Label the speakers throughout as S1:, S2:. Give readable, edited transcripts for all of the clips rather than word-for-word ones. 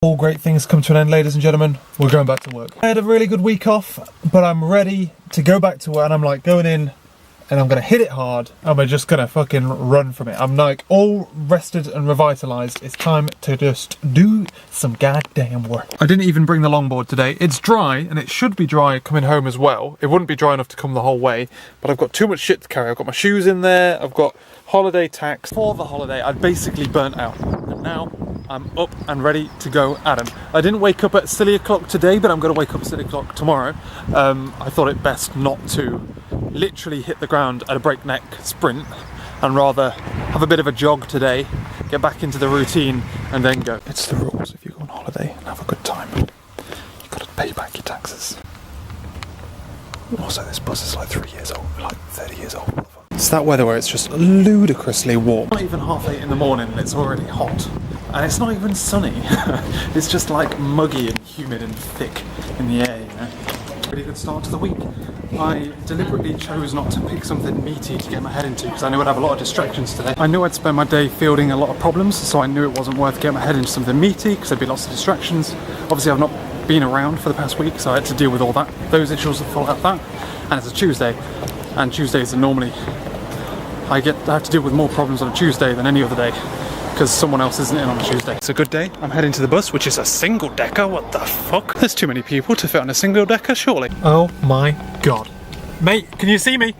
S1: All great things come to an end, ladies and gentlemen. We're going back to work. I had a really good week off, but I'm ready to go back to work, and I'm like going in and I'm gonna hit it hard and we're just gonna fucking run from it. I'm like all rested and revitalized. It's time to just do some goddamn work. I didn't even bring the longboard today. It's dry, and it should be dry coming home as well. It wouldn't be dry enough to come the whole way, but I've got too much shit to carry. I've got my shoes in there, I've got holiday tax. For the holiday, I'd basically burnt out, and now I'm up and ready to go at 'em. I didn't wake up at silly o'clock today, but I'm going to wake up at silly o'clock tomorrow. I thought it best not to literally hit the ground at a breakneck sprint, and rather have a bit of a jog today, get back into the routine, and then go. It's the rules. If you go on holiday and have a good time, you've got to pay back your taxes. Also, this bus is like 3 years old, like 30 years old. It's that weather where it's just ludicrously warm. Not even 8:30 in the morning and it's already hot. And it's not even sunny. It's just like muggy and humid and thick in the air, you know. Pretty good start to the week. I deliberately chose not to pick something meaty to get my head into because I knew I'd have a lot of distractions today. I knew I'd spend my day fielding a lot of problems, so I knew it wasn't worth getting my head into something meaty because there'd be lots of distractions. Obviously I've not been around for the past week, so I had to deal with all that. Those issues that follow out that. And it's a Tuesday, and Tuesdays are normally I have to deal with more problems on a Tuesday than any other day because someone else isn't in on a Tuesday. It's a good day. I'm heading to the bus, which is a single decker. What the fuck? There's too many people to fit on a single decker, surely. Oh my god. Mate, can you see me?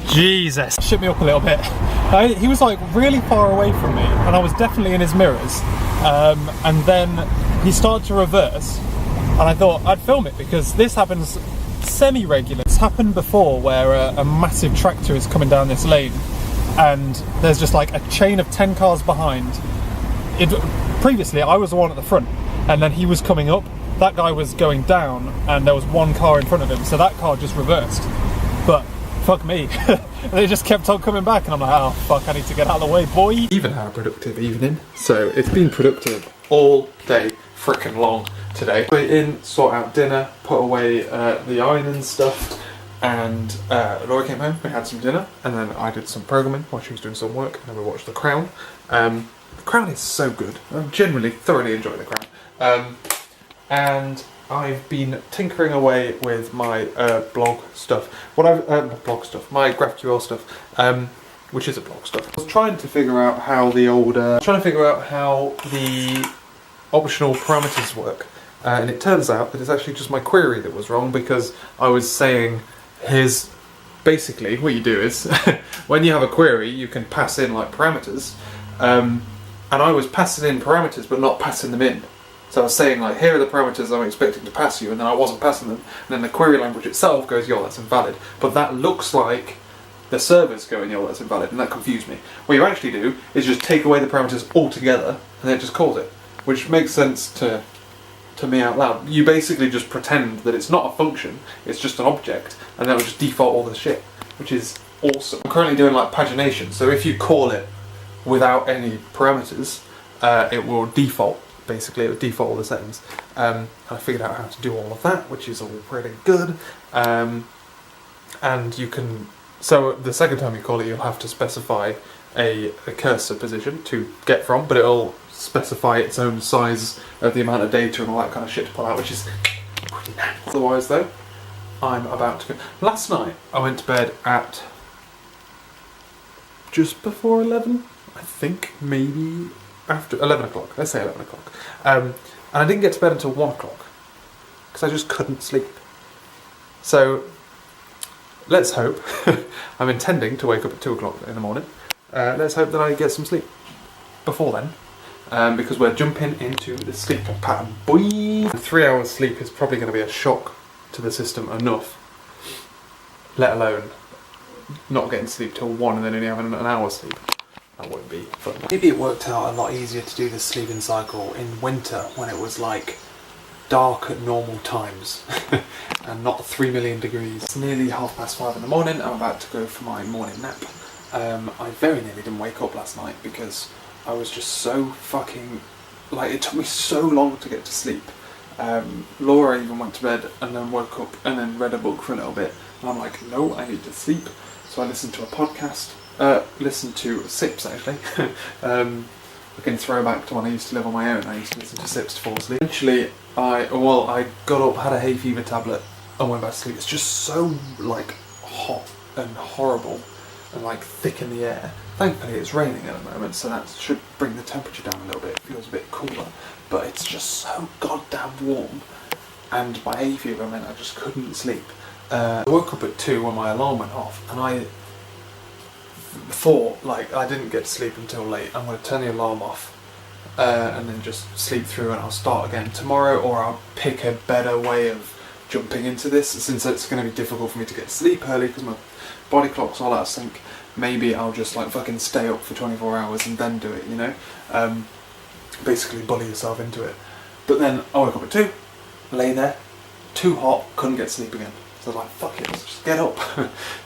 S1: Jesus. Shook me up a little bit. He was like really far away from me, and I was definitely in his mirrors. And then he started to reverse, and I thought I'd film it because this happens semi-regular. It's happened before where a massive tractor is coming down this lane and there's just like a chain of 10 cars behind. Previously I was the one at the front, and then he was coming up, that guy was going down, and there was one car in front of him, so that car just reversed. But fuck me, they just kept on coming back, and I'm like, oh fuck, I need to get out of the way, boy. Even had a productive evening, so it's been productive all day frickin' long today. Put in, sort out dinner, put away the ironing stuff, and Laura came home, we had some dinner, and then I did some programming while she was doing some work, and then we watched The Crown. The Crown is so good. I'm generally thoroughly enjoying The Crown. And I've been tinkering away with my blog stuff. My GraphQL stuff, which is a blog stuff. I was trying to figure out how the optional parameters work. And it turns out that it's actually just my query that was wrong, because I was saying basically what you do is when you have a query you can pass in like parameters, and I was passing in parameters but not passing them in. So I was saying like, here are the parameters I'm expecting to pass you, and then I wasn't passing them, and then the query language itself goes, yo, that's invalid. But that looks like the server's going, yo, that's invalid, and that confused me. What you actually do is just take away the parameters altogether and then it just calls it, which makes sense to me out loud. You basically just pretend that it's not a function, it's just an object, and then it'll just default all the shit, which is awesome. I'm currently doing like pagination, so if you call it without any parameters, it will default. Basically, it will default all the settings. And I figured out how to do all of that, which is all pretty good. And you can, so the second time you call it, you'll have to specify a cursor position to get from, but it'll specify its own size of the amount of data and all that kind of shit to pull out, which is pretty nice. Otherwise though, I'm about to go. Last night I went to bed at just before 11, I think, maybe after 11 o'clock, let's say 11 o'clock. And I didn't get to bed until 1 o'clock because I just couldn't sleep. So let's hope, I'm intending to wake up at 2 o'clock in the morning. Let's hope that I get some sleep before then. Because we're jumping into the sleep pattern, boy. 3 hours sleep is probably going to be a shock to the system enough, let alone not getting sleep till 1 and then only having an hour's sleep. That won't be fun.
S2: Maybe it worked out a lot easier to do the sleeping cycle in winter when it was like dark at normal times and not 3 million degrees.
S1: It's nearly 5:30 in the morning. I'm about to go for my morning nap. I very nearly didn't wake up last night because I was just so fucking, like, it took me so long to get to sleep. Laura even went to bed and then woke up and then read a book for a little bit, and I'm like, no, I need to sleep. So I listened to a podcast Listen to Sips actually. I can throw back to when I used to live on my own. I used to listen to Sips to fall asleep. Eventually, I got up, had a hay fever tablet, and went back to sleep. It's just so like hot and horrible and like thick in the air. Thankfully, it's raining at the moment, so that should bring the temperature down a little bit. It feels a bit cooler, but it's just so goddamn warm. And my hay fever meant I just couldn't sleep. I woke up at 2 when my alarm went off, and I thought, like, I didn't get to sleep until late. I'm going to turn the alarm off and then just sleep through, and I'll start again tomorrow, or I'll pick a better way of jumping into this, since it's going to be difficult for me to get to sleep early because my body clock's all out of sync. Maybe I'll just like fucking stay up for 24 hours and then do it, you know? Basically bully yourself into it. But then I woke up at 2, lay there, too hot, couldn't get to sleep again. So I was like, fuck it, let's just get up.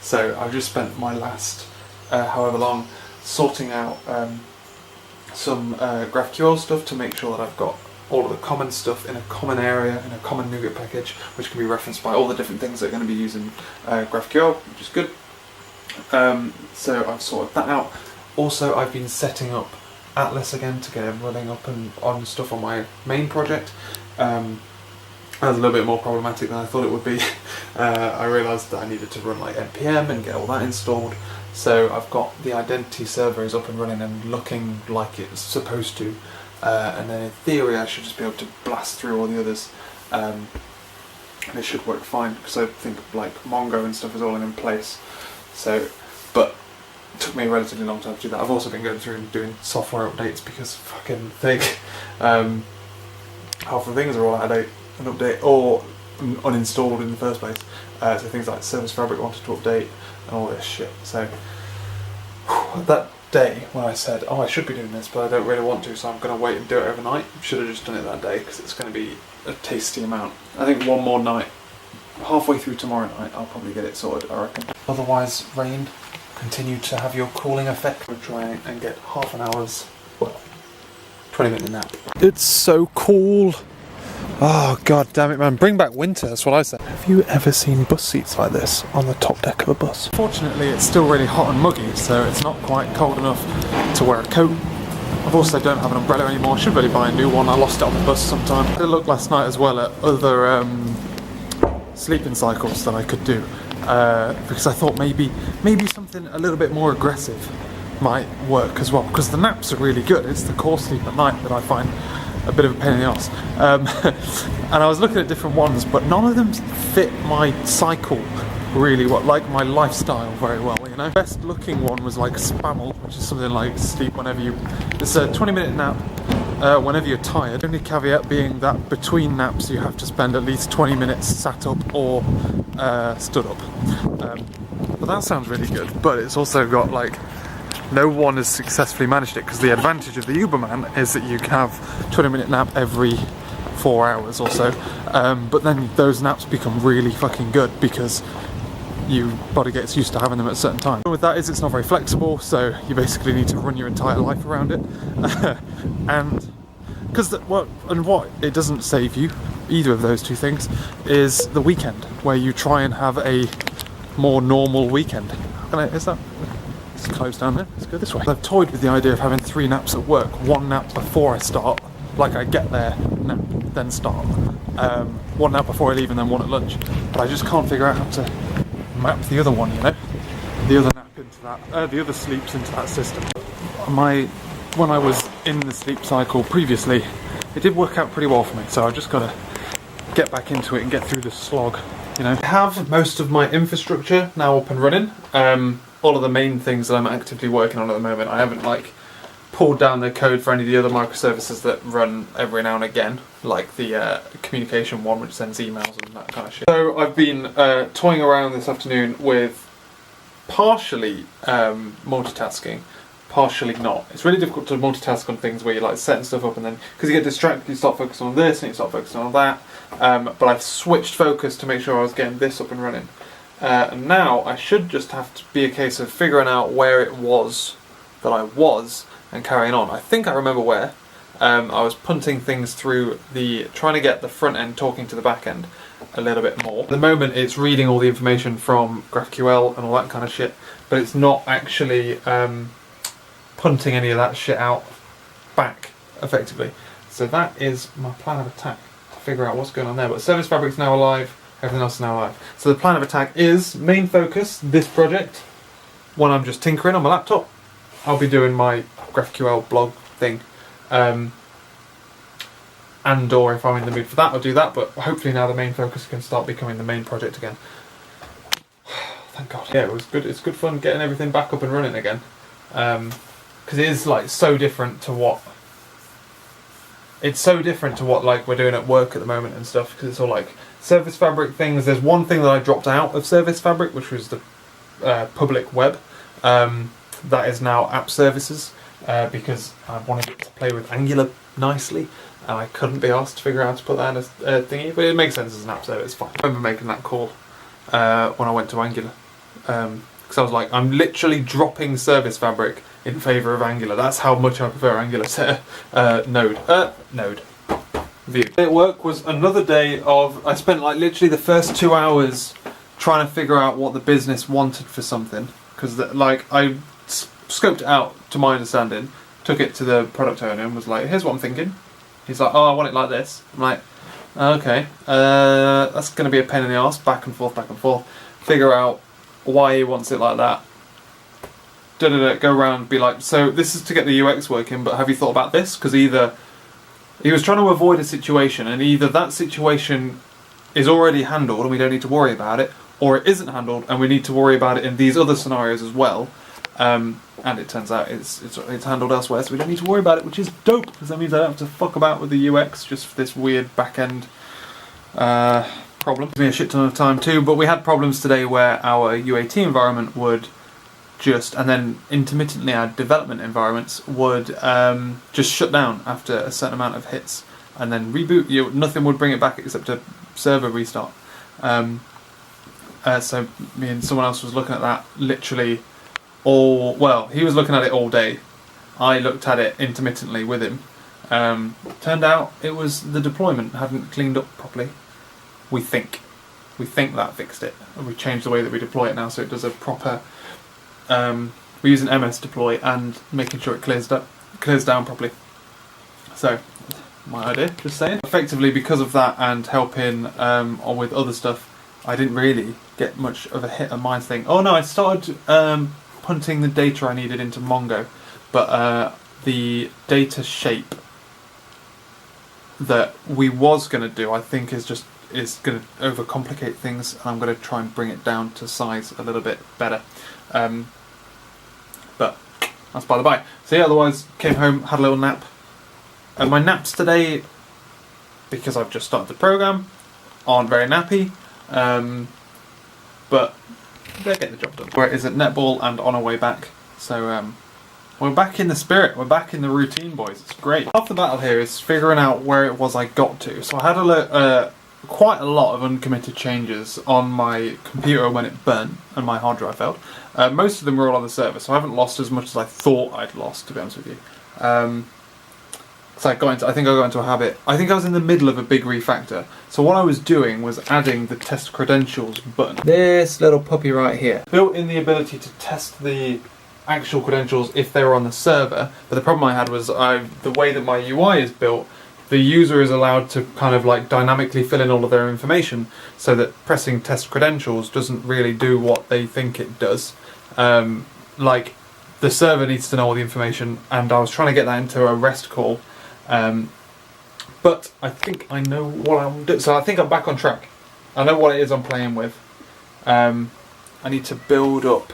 S1: So I've just spent my last however long sorting out some GraphQL stuff to make sure that I've got all of the common stuff in a common area, in a common NuGet package, which can be referenced by all the different things that are going to be using GraphQL, which is good. So I've sorted that out. Also, I've been setting up Atlas again to get it running up and on stuff on my main project. That was a little bit more problematic than I thought it would be. I realised that I needed to run like npm and get all that installed. So I've got the identity server is up and running and looking like it's supposed to. And then in theory I should just be able to blast through all the others. And it should work fine, because I think like Mongo and stuff is all in place. So, but it took me a relatively long time to do that. I've also been going through and doing software updates because fucking thing. Half the things are all out of date and update or uninstalled in the first place. So things like Service Fabric wanted to update and all this shit. So that day when I said, oh, I should be doing this, but I don't really want to, so I'm going to wait and do it overnight. Should have just done it that day, because it's going to be a tasty amount. I think one more night, halfway through tomorrow night, I'll probably get it sorted, I reckon. Otherwise, rain, continue to have your cooling effect. We'll try and get half an hour's, well, 20-minute nap. It's so cool. Oh, god damn it, man. Bring back winter, that's what I said. Have you ever seen bus seats like this on the top deck of a bus? Fortunately, it's still really hot and muggy, so it's not quite cold enough to wear a coat. I also don't have an umbrella anymore. I should really buy a new one. I lost it on the bus sometime. I had a look last night as well at other sleeping cycles that I could do, because I thought maybe something a little bit more aggressive might work as well, because the naps are really good. It's the core sleep at night that I find a bit of a pain in the arse. And I was looking at different ones, but none of them fit my cycle really, like my lifestyle very well, you know. Best looking one was like Spammel, which is something like sleep whenever you, it's a 20-minute nap whenever you're tired. The only caveat being that between naps you have to spend at least 20 minutes sat up or stood up. But that sounds really good, but it's also got like, no one has successfully managed it, because the advantage of the Uberman is that you can have 20-minute nap every 4 hours or so, but then those naps become really fucking good because your body gets used to having them at a certain time. With that is it's not very flexible, so you basically need to run your entire life around it. And because what it doesn't save you, either of those two things, is the weekend, where you try and have a more normal weekend. Is that? It's closed down there. Let's go this way. I've toyed with the idea of having 3 naps at work. 1 nap before I start, like I get there, nap, then start. 1 nap before I leave, and then 1 at lunch. But I just can't figure out how to map the other one, you know? The other nap into that, the other sleeps into that system. When I was in the sleep cycle previously, it did work out pretty well for me, so I've just got to get back into it and get through the slog, you know? I have most of my infrastructure now up and running. All of the main things that I'm actively working on at the moment. I haven't like pulled down the code for any of the other microservices that run every now and again, like the communication one, which sends emails and that kind of shit. So I've been toying around this afternoon with partially multitasking, partially not. It's really difficult to multitask on things where you're like setting stuff up and then, because you get distracted, you start focusing on this and you start focusing on that. But I've switched focus to make sure I was getting this up and running. And now I should just have to be a case of figuring out where it was that I was and carrying on. I think I remember where, I was punting things through trying to get the front end talking to the back end a little bit more. At the moment it's reading all the information from GraphQL and all that kind of shit, but it's not actually punting any of that shit out back effectively. So that is my plan of attack, to figure out what's going on there. But Service Fabric's now alive, everything else is now alive. So the plan of attack is, main focus, this project, when I'm just tinkering on my laptop, I'll be doing my GraphQL blog thing. And or if I'm in the mood for that, I'll do that, but hopefully now the main focus can start becoming the main project again. Thank God. Yeah, it was good. It's good fun getting everything back up and running again. Because it is like so different to what like we're doing at work at the moment and stuff, because it's all like Service Fabric things. There's one thing that I dropped out of Service Fabric, which was the public web. That is now app services, because I wanted it to play with Angular nicely, and I couldn't be asked to figure out how to put that in a thingy, but it makes sense as an app service, it's fine. I remember making that call when I went to Angular, because I was like, I'm literally dropping Service Fabric in favour of Angular. That's how much I prefer Angular to Node. Vue. At work was another day of, I spent like literally the first 2 hours trying to figure out what the business wanted for something, because like I scoped it out to my understanding, took it to the product owner and was like, here's what I'm thinking. He's like, oh, I want it like this. I'm like, okay, that's going to be a pain in the arse, back and forth, figure out why he wants it like that. Go around, be like, so this is to get the UX working, but have you thought about this? Because either he was trying to avoid a situation, and either that situation is already handled and we don't need to worry about it, or it isn't handled and we need to worry about it in these other scenarios as well. And it turns out it's handled elsewhere, so we don't need to worry about it, which is dope, because that means I don't have to fuck about with the UX just for this weird back-end problem. It took me a shit ton of time too, but we had problems today where our UAT environment would just, and then intermittently our development environments would just shut down after a certain amount of hits, and then reboot. Nothing would bring it back except a server restart. So me and someone else was looking at that literally he was looking at it all day. I looked at it intermittently with him. Turned out it was the deployment hadn't cleaned up properly. We think that fixed it. We changed the way that we deploy it now, so it does a proper. We're using MS deploy and making sure it clears down properly. So, my idea, just saying. Effectively, because of that and helping or with other stuff, I didn't really get much of a hit on my thing. Oh no, I started punting the data I needed into Mongo, but the data shape that we was going to do, I think, is going to overcomplicate things, and I'm going to try and bring it down to size a little bit better. But that's by the by. So yeah, otherwise came home, had a little nap, and my naps today, because I've just started the program, aren't very nappy, but they get the job done. Where it is at netball and on our way back, so we're back in the spirit, we're back in the routine, boys. It's great. Half the battle here is figuring out where it was I got to. So I had quite a lot of uncommitted changes on my computer when it burnt and my hard drive failed. Most of them were all on the server, so I haven't lost as much as I thought I'd lost, to be honest with you. So I think I got into a habit. I think I was in the middle of a big refactor. So what I was doing was adding the test credentials button. This little puppy right here. Built in the ability to test the actual credentials if they were on the server, but the problem I had was the way that my UI is built, the user is allowed to kind of like dynamically fill in all of their information, so that pressing test credentials doesn't really do what they think it does. Like the server needs to know all the information, and I was trying to get that into a REST call, but I think I know what I'm doing. So I think I'm back on track. I know what it is I'm playing with. I need to build up.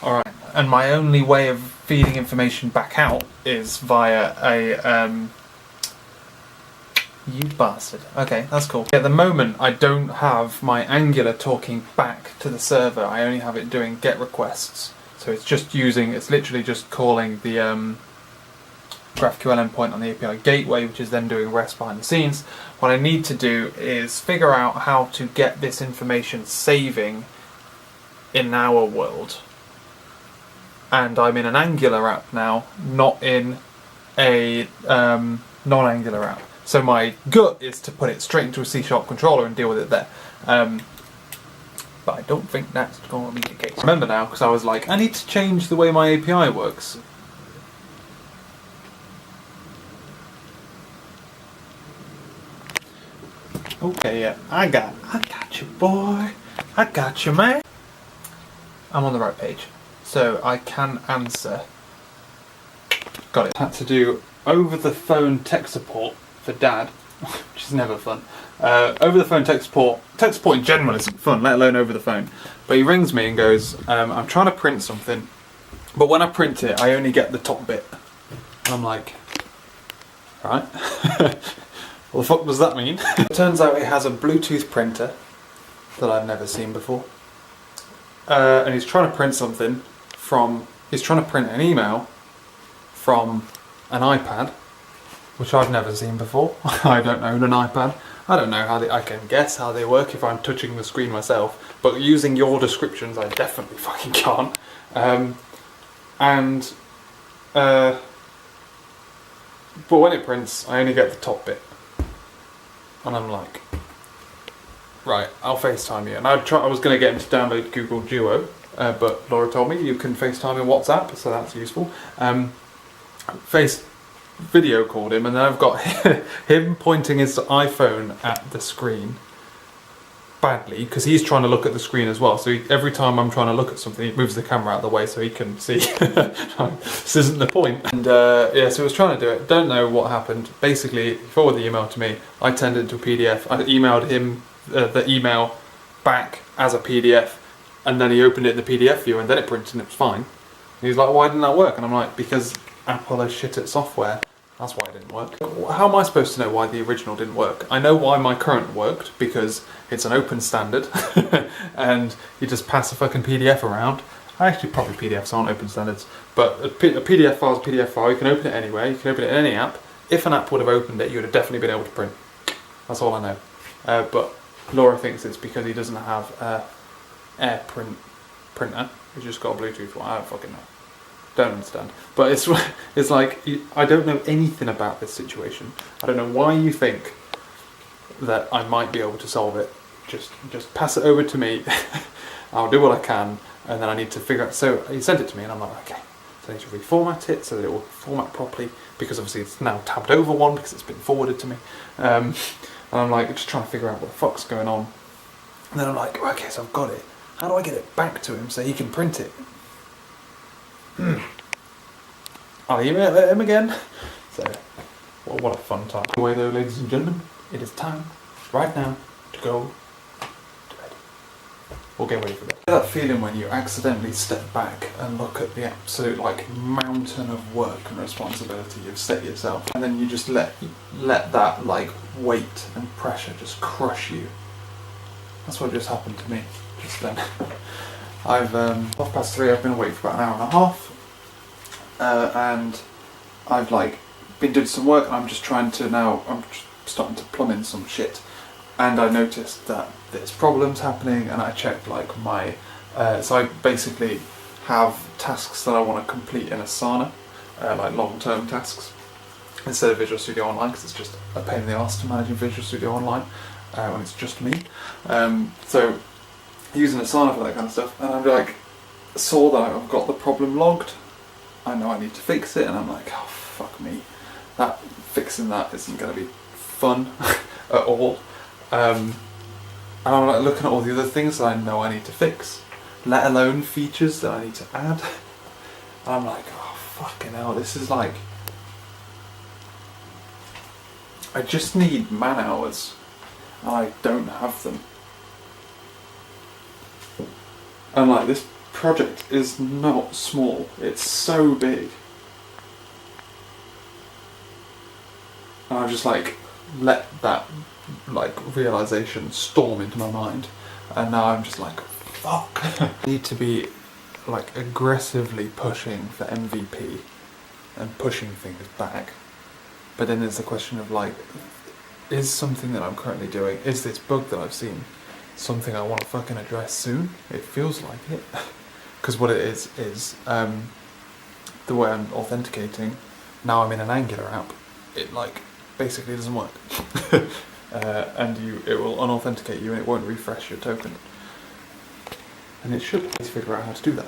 S1: Alright, and my only way of feeding information back out is via a you bastard. Okay, that's cool. At the moment, I don't have my Angular talking back to the server. I only have it doing GET requests. So it's literally just calling the GraphQL endpoint on the API gateway, which is then doing REST behind the scenes. What I need to do is figure out how to get this information saving in our world. And I'm in an Angular app now, not in a non-Angular app. So my gut is to put it straight into a C# controller and deal with it there. But I don't think that's going to be the case. I remember now, because I was like, I need to change the way my API works. Okay, yeah, I got you, boy. I got you, man. I'm on the right page, so I can answer. Got it. Had to do over-the-phone tech support for Dad, which is never fun. Over-the-phone tech support in general isn't fun, let alone over the phone. But he rings me and goes, I'm trying to print something, but when I print it, I only get the top bit. And I'm like, right. What the fuck does that mean? It turns out it has a Bluetooth printer that I've never seen before. And he's trying to print something he's trying to print an email from an iPad, which I've never seen before. I don't own an iPad. I don't know I can guess how they work if I'm touching the screen myself, but using your descriptions, I definitely fucking can't. But when it prints, I only get the top bit. And I'm like, right, I'll FaceTime you. And I was going to get him to download Google Duo, but Laura told me you can FaceTime in WhatsApp, so that's useful. Video called him, and then I've got him pointing his iPhone at the screen badly, because he's trying to look at the screen as well. So every time I'm trying to look at something, he moves the camera out of the way so he can see. This isn't the point. And yeah, so I was trying to do it. Don't know what happened. Basically, he forwarded the email to me. I turned it into a PDF. I emailed him the email back as a PDF, and then he opened it in the PDF view, and then it printed, and it was fine. And he's like, why didn't that work? And I'm like, because Apple is shit at software. That's why it didn't work. How am I supposed to know why the original didn't work? I know why my current worked, because it's an open standard, and you just pass a fucking PDF around. Actually, probably PDFs aren't open standards, but a PDF file is a PDF file. You can open it anywhere. You can open it in any app. If an app would have opened it, you would have definitely been able to print. That's all I know. But Laura thinks it's because he doesn't have an AirPrint printer. He's just got a Bluetooth one. I don't fucking know. Don't understand. But it's like, I don't know anything about this situation. I don't know why you think that I might be able to solve it. Just pass it over to me. I'll do what I can, and then I need to figure out. So he sent it to me, and I'm like, okay. So I need to reformat it so that it will format properly, because obviously it's now tabbed over one because it's been forwarded to me. And I'm like, just trying to figure out what the fuck's going on. And then I'm like, okay, so I've got it. How do I get it back to him so he can print it? I'll email him again. So, well, what a fun time. Anyway though, ladies and gentlemen, it is time, right now, to go to bed. Or get ready for bed. That feeling when you accidentally step back and look at the absolute, like, mountain of work and responsibility you've set yourself, and then you just let that, like, weight and pressure just crush you. That's what just happened to me just then. I've 3:30, I've been awake for about an hour and a half. And I've like been doing some work, and I'm just trying to I'm starting to plumb in some shit, and I noticed that there's problems happening, and I checked like my so I basically have tasks that I want to complete in Asana, like long-term tasks, instead of Visual Studio Online, because it's just a pain in the arse to manage in Visual Studio Online when it's just me. So using Asana for that kind of stuff, and I'm like, saw that I've got the problem logged. I know I need to fix it, and I'm like, oh fuck me, fixing that isn't going to be fun at all. And I'm like looking at all the other things that I know I need to fix, let alone features that I need to add. And I'm like, oh fucking hell, this is like, I just need man hours, and I don't have them. And like, this project is not small, it's so big. And I just like let that like realization storm into my mind, and now I'm just like, fuck. I need to be like aggressively pushing for MVP and pushing things back. But then there's the question of like, is something that I'm currently doing, is this bug that I've seen something I want to fucking address soon? It feels like it. Because what it is the way I'm authenticating now I'm in an Angular app, it like basically doesn't work. And it will unauthenticate you and it won't refresh your token. And it should figure out how to do that.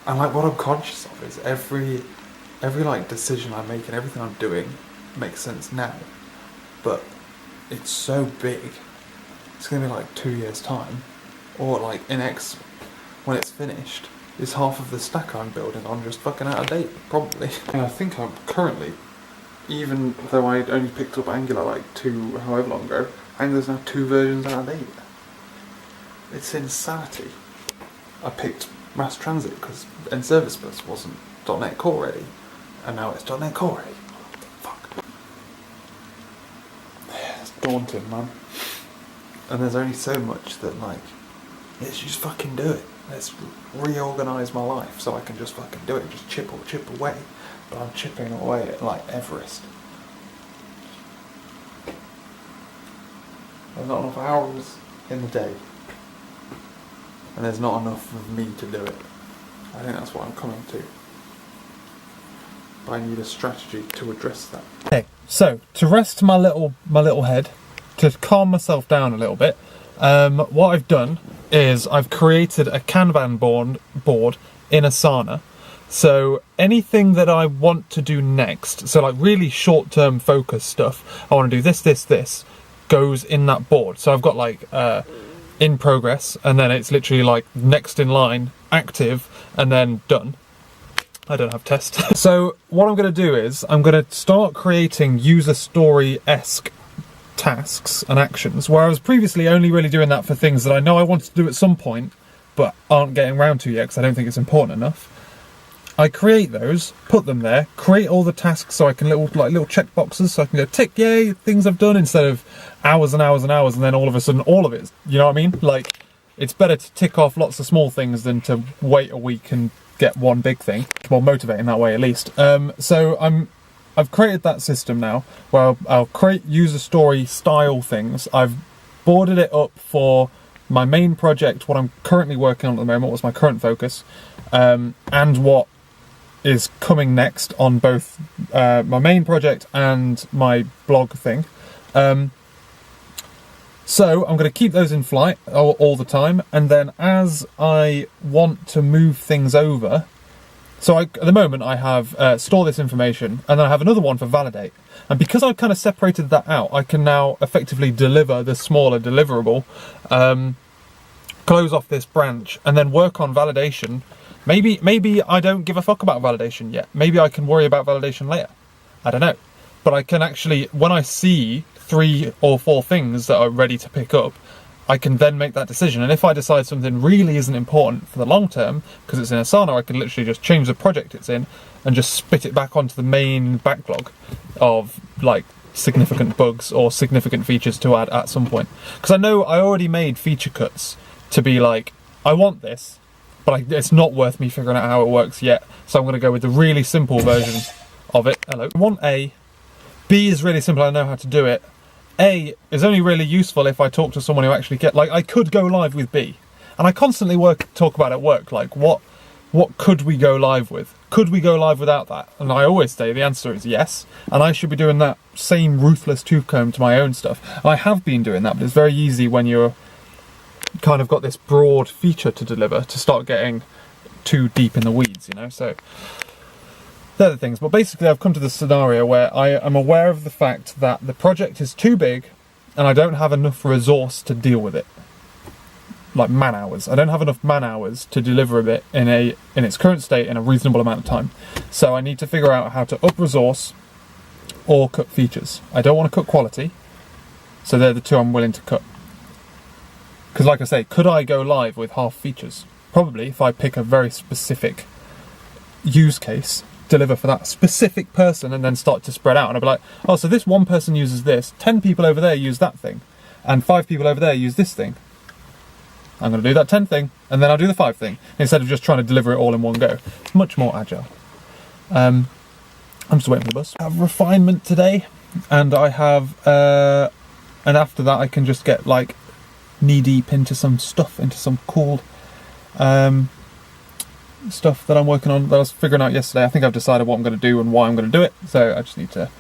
S1: And like what I'm conscious of is every like decision I make and everything I'm doing makes sense now, but it's so big. It's gonna be like 2 years time, or like in X when it's finished, is half of the stack I'm building on just fucking out of date, probably. And I think I'm currently, even though I only picked up Angular like however long ago, Angular's now 2 versions out of date. It's insanity. I picked Mass Transit because NService Bus wasn't .NET Core ready, and now it's .NET Core ready. Fuck. It's daunting, man. And there's only so much that, like, let's just fucking do it. Let's reorganise my life so I can just fucking do it, just chip away. But I'm chipping away at, like, Everest. There's not enough hours in the day. And there's not enough of me to do it. I think that's what I'm coming to. But I need a strategy to address that. Okay, so to rest my little head, to calm myself down a little bit, what I've done is I've created a Kanban board in Asana. So anything that I want to do next, so like really short-term focus stuff, I want to do this, goes in that board. So I've got like in progress, and then it's literally like next in line, active, and then done. I don't have test. So what I'm going to do is I'm going to start creating user story-esque tasks and actions, where I was previously only really doing that for things that I know I want to do at some point, but aren't getting around to yet because I don't think it's important enough. I create those, put them there, create all the tasks so I can little check boxes so I can go tick, yay, things I've done, instead of hours and hours and hours and then all of a sudden all of it. You know what I mean? Like, it's better to tick off lots of small things than to wait a week and get one big thing. More motivating that way, at least. So I've created that system now where I'll create user story style things. I've boarded it up for my main project, what I'm currently working on at the moment, what's my current focus, and what is coming next on both my main project and my blog thing. So I'm going to keep those in flight all the time, and then as I want to move things over, so at the moment I have store this information, and then I have another one for validate. And because I've kind of separated that out, I can now effectively deliver the smaller deliverable, close off this branch, and then work on validation. Maybe I don't give a fuck about validation yet. Maybe I can worry about validation later. I don't know. But I can actually, when I see 3 or 4 things that are ready to pick up, I can then make that decision. And if I decide something really isn't important for the long term, because it's in Asana, I can literally just change the project it's in and just spit it back onto the main backlog of like significant bugs or significant features to add at some point. Because I know I already made feature cuts to be like, I want this, but it's not worth me figuring out how it works yet. So I'm going to go with the really simple version of it. Hello. I want A. B is really simple, I know how to do it. A is only really useful if I talk to someone who actually like, I could go live with B. And I constantly talk about at work, like, what could we go live with? Could we go live without that? And I always say the answer is yes. And I should be doing that same ruthless tooth comb to my own stuff. I have been doing that, but it's very easy when you're kind of got this broad feature to deliver to start getting too deep in the weeds, you know? So they're the things. But basically I've come to this scenario where I am aware of the fact that the project is too big and I don't have enough resource to deal with it. Like man hours. I don't have enough man hours to deliver a bit in its current state in a reasonable amount of time. So I need to figure out how to up resource or cut features. I don't want to cut quality, so they're the two I'm willing to cut. Because like I say, could I go live with half features? Probably, if I pick a very specific use case, deliver for that specific person, and then start to spread out. And I'd be like, oh, so this one person uses this, 10 people over there use that thing, and 5 people over there use this thing. I'm going to do that 10 thing, and then I'll do the 5 thing, instead of just trying to deliver it all in one go. It's much more agile. I'm just waiting for the bus. I have refinement today, and I have, and after that I can just get like knee deep into some stuff, into some cool stuff that I'm working on that I was figuring out yesterday. I think I've decided what I'm going to do and why I'm going to do it, so I just need to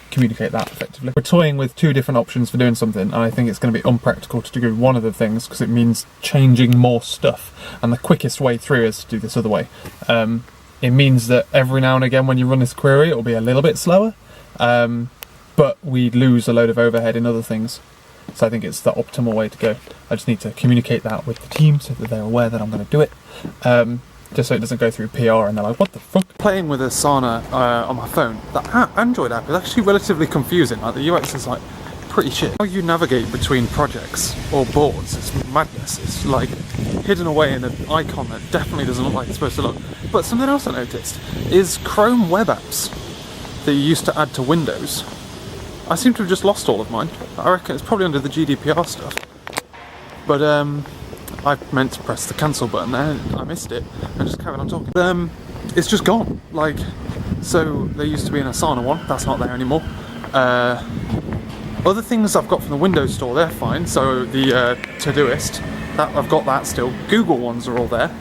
S1: communicate that effectively. We're toying with 2 different options for doing something, and I think it's going to be unpractical to do one of the things because it means changing more stuff, and the quickest way through is to do this other way. It means that every now and again when you run this query it'll be a little bit slower, but we lose a load of overhead in other things. So I think it's the optimal way to go. I just need to communicate that with the team so that they're aware that I'm going to do it. Just so it doesn't go through PR and they're like, what the fuck? Playing with Asana on my phone, the Android app is actually relatively confusing. Like, the UX is like pretty shit. How you navigate between projects or boards is madness. It's like hidden away in an icon that definitely doesn't look like it's supposed to look. But something else I noticed is Chrome web apps that you used to add to Windows. I seem to have just lost all of mine. I reckon it's probably under the GDPR stuff. But I meant to press the cancel button there and I missed it and just carried on talking. It's just gone. Like, so there used to be an Asana one, that's not there anymore. Other things I've got from the Windows store, they're fine. So the Todoist, that I've got that still. Google ones are all there,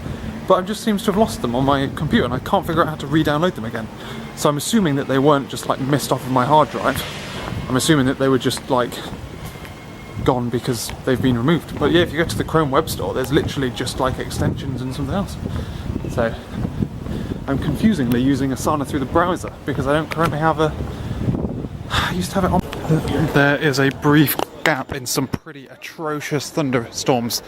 S1: but I just seems to have lost them on my computer and I can't figure out how to re-download them again. So I'm assuming that they weren't just like missed off of my hard drive. I'm assuming that they were just like gone because they've been removed. But yeah, if you go to the Chrome web store, there's literally just like extensions and something else. So I'm confusingly using Asana through the browser because I don't currently have a... I used to have it on. There is a brief gap in some pretty atrocious thunderstorms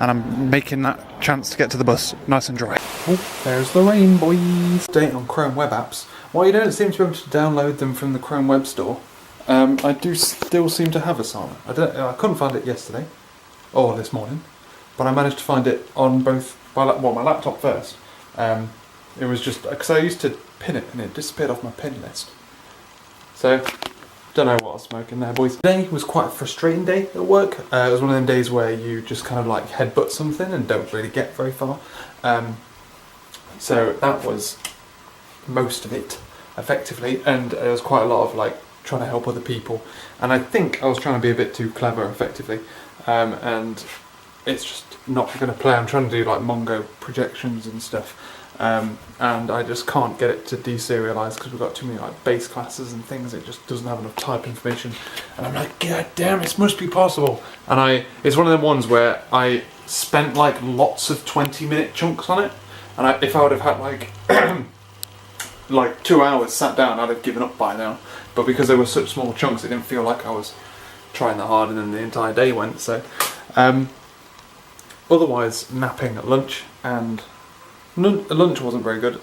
S1: and I'm making that chance to get to the bus nice and dry. Oh, there's the rain, boys. Date on Chrome web apps. While you don't seem to be able to download them from the Chrome web store, I do still seem to have Asana. I couldn't find it yesterday, or this morning, but I managed to find it on both, my laptop first. It was just, because I used to pin it and it disappeared off my pin list. So, don't know what I was smoking there, boys. Today was quite a frustrating day at work. It was one of them days where you just kind of like headbutt something and don't really get very far. So that was most of it, effectively, and there was quite a lot of like trying to help other people, and I think I was trying to be a bit too clever, effectively, and it's just not going to play. I'm trying to do like Mongo projections and stuff, and I just can't get it to deserialize because we've got too many like base classes and things. It just doesn't have enough type information, and I'm like, god damn, it must be possible. And it's one of them ones where I spent like lots of 20-minute chunks on it, and if I would have had like like 2 hours sat down, I'd have given up by now. But because they were such small chunks, it didn't feel like I was trying that hard, and then the entire day went. So, otherwise, napping at lunch, and lunch wasn't very good.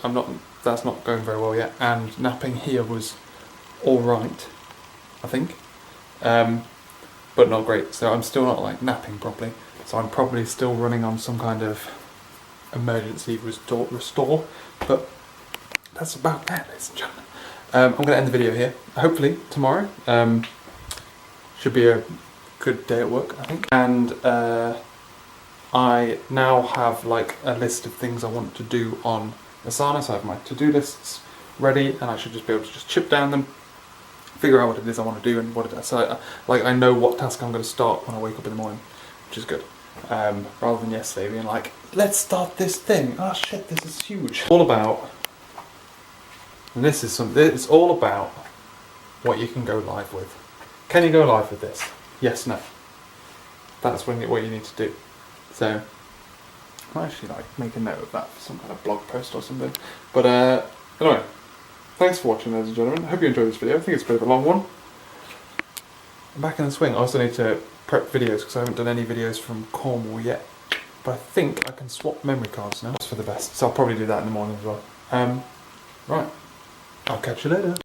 S1: That's not going very well yet. And napping here was all right, I think, but not great. So I'm still not like napping properly. So I'm probably still running on some kind of emergency restore. But that's about that, ladies and gentlemen. I'm going to end the video here. Hopefully tomorrow should be a good day at work, I think. And I now have like a list of things I want to do on Asana, so I have my to-do lists ready, and I should just be able to just chip down them, figure out what it is I want to do, and what it is. So I know what task I'm going to start when I wake up in the morning, which is good. Rather than yesterday being like, let's start this thing. Oh shit, this is huge. All about. And this is something. It's all about what you can go live with. Can you go live with this? Yes, no. That's what you need to do. So I might actually like make a note of that for some kind of blog post or something. But anyway, thanks for watching, ladies and gentlemen. I hope you enjoyed this video. I think it's a bit of a long one. I'm back in the swing. I also need to prep videos because I haven't done any videos from Cornwall yet. But I think I can swap memory cards now. That's for the best. So I'll probably do that in the morning as well. Right. I'll catch you later.